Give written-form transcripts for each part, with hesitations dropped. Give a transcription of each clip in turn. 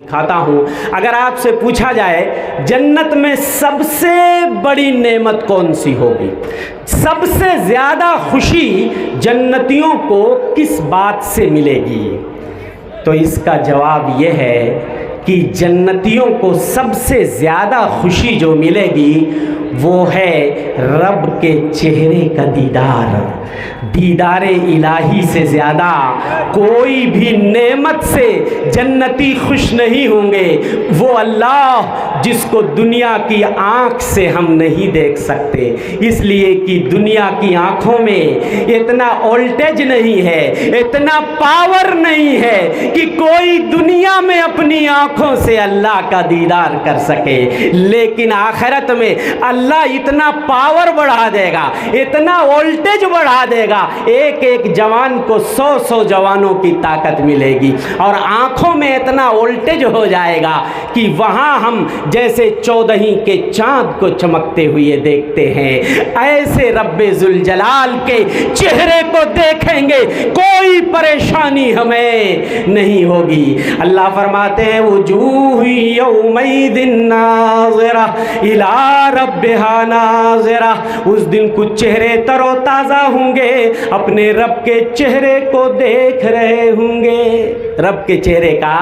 کھاتا ہوں۔ اگر آپ سے پوچھا جائے جنت میں سب سے بڑی نعمت کون سی ہوگی، سب سے زیادہ خوشی جنتیوں کو کس بات سے ملے گی، تو اس کا جواب یہ ہے کہ جنتیوں کو سب سے زیادہ خوشی جو ملے گی وہ ہے رب کے چہرے کا دیدار۔ دیدار الہی سے زیادہ کوئی بھی نعمت سے جنتی خوش نہیں ہوں گے۔ وہ اللہ جس کو دنیا کی آنکھ سے ہم نہیں دیکھ سکتے، اس لیے کہ دنیا کی آنکھوں میں اتنا وولٹیج نہیں ہے، اتنا پاور نہیں ہے کہ کوئی دنیا میں اپنی آنکھوں سے اللہ کا دیدار کر سکے، لیکن آخرت میں اللہ اتنا پاور بڑھا دے گا، اتنا وولٹیج بڑھا دے گا، ایک ایک جوان کو 100 جوانوں کی طاقت ملے گی، اور آنکھوں میں اتنا وولٹیج ہو جائے گا کہ وہاں ہم جیسے 14 کے چاند کو چمکتے ہوئے دیکھتے ہیں، ایسے رب ذوالجلال کے چہرے کو دیکھیں گے، کوئی پریشانی ہمیں نہیں ہوگی۔ اللہ فرماتے ہیں وجوہ یومئذ ناظرہ الی ربہا ناظرہ، اس دن کچھ چہرے تر و تازہ ہوں گے، اپنے رب کے چہرے کو دیکھ رہے ہوں گے، رب کے چہرے کا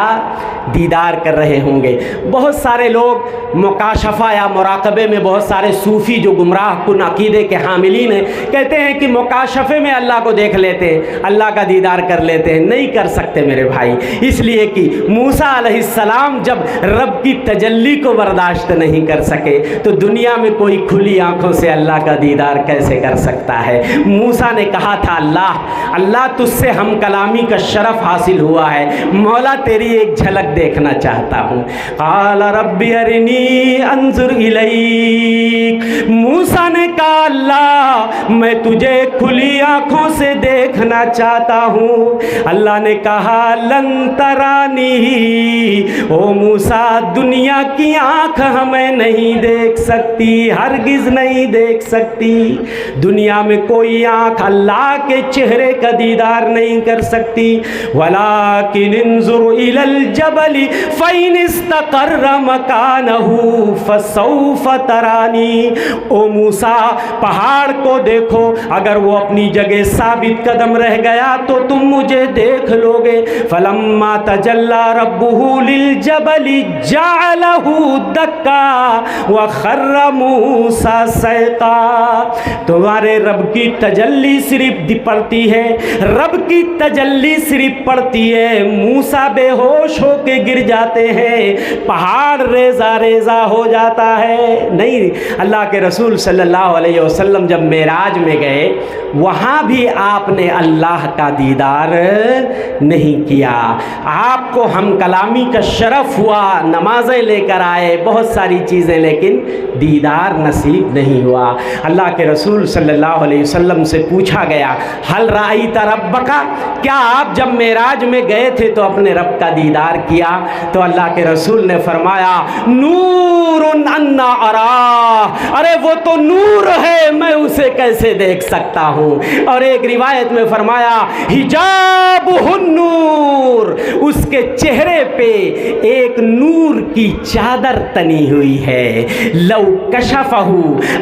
دیدار کر رہے ہوں گے۔ بہت سارے لوگ مکاشفہ یا مراقبے میں، بہت سارے صوفی جو گمراہ کن عقیدے کے حاملین ہیں، کہتے ہیں کہ مکاشفے میں اللہ کو دیکھ لیتے ہیں، اللہ کا دیدار کر لیتے ہیں۔ نہیں کر سکتے میرے بھائی، اس لیے کہ موسیٰ علیہ السلام جب رب کی تجلی کو برداشت نہیں کر سکے تو دنیا میں کوئی کھلی آنکھوں سے اللہ کا دیدار کیسے کر سکتا ہے۔ موسیٰ نے کہا تھا اللہ تجھ سے ہم کلامی کا شرف حاصل ہوا ہے، مولا تیری ایک جھلک دیکھنا چاہتا ہوں۔ قال رب ارنی انظر الیک، موسیٰ نے کہا اللہ میں تجھے کھلی آنکھوں سے دیکھنا چاہتا ہوں۔ اللہ نے کہا لن ترانی، او موسیٰ دنیا کی آنکھ ہمیں نہیں دیکھ سکتی، ہرگز نہیں دیکھ سکتی، دنیا میں کوئی آنکھ اللہ کے چہرے کا دیدار نہیں کر سکتی۔ وَلَٰكِنِ انظُرْ إِلَى الْجَبَلِ فَإِنِ اسْتَقَرَّ مَكَانَهُ فَسَوْفَ تَرَانِي، او موسیٰ پہاڑ کو دیکھو، اگر وہ اپنی جگہ ثابت قدم رہ گیا تو تم مجھے دیکھ لو گے۔ فَلَمَّا تَجَلَّىٰ رَبُّهُ لِلْجَبَلِ جَعَلَهُ دَكًّا وَخَرَّ مُوسَىٰ صَعِقًا، تمہارے رب کی تجلی صرف پڑتی ہے، رب کی تجلی صرف پڑتی ہے، موسیٰ بے ہوش ہو کے گر جاتے ہیں، پہاڑ ریزہ ریزہ ہو جاتا ہے۔ نہیں، اللہ کے رسول صلی اللہ علیہ وسلم جب معراج میں گئے وہاں بھی آپ نے اللہ کا دیدار نہیں کیا۔ آپ کو ہم کلامی کا شرف ہوا، نمازیں لے کر آئے، بہت ساری چیزیں، لیکن دیدار نصیب نہیں ہوا۔ اللہ کے رسول صلی اللہ علیہ وسلم سے پوچھا گیا حل رأیت ربک، کیا آپ جب معراج میں گئے تھے تو اپنے رب کا دیدار کیا؟ تو اللہ کے رسول نے فرمایا نور انا اراہ، ارے وہ تو نور ہے، میں اسے کیسے دیکھ سکتا ہوں۔ اور ایک روایت میں فرمایا حجابہ النور، اس کے چہرے پہ ایک نور کی چادر تنی ہوئی ہے، لو کشفہ،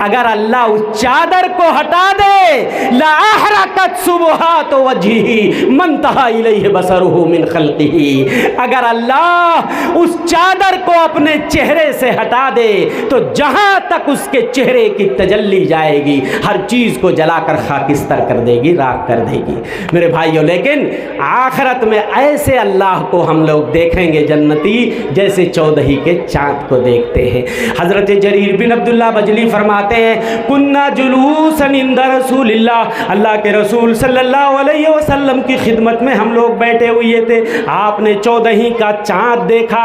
اگر اللہ اس چادر کو ہٹا دے لأحرقت سبحات وجہہ من انتہى الیہ بصرہ من خلقہ، اگر اللہ اس چادر کو اپنے چہرے سے ہٹا دے تو جہاں تک اس کے چہرے کی تجلی جائے گی ہر چیز کو جلا کر خاکستر کر دے گی، راکھ کر دے گی میرے بھائیوں۔ لیکن آخرت میں ایسے اللہ کو ہم لوگ دیکھیں گے جنتی جیسے 14 کے چاند کو دیکھتے ہیں۔ حضرت جریر بن عبداللہ بجلی فرماتے ہیں کننا جلوسا عند رسول اللہ، اللہ کے رسول صلی اللہ علیہ وسلم کی خدمت میں ہم لوگ بیٹھے ہوئے تھے، آپ نے 14 کا چاند دیکھا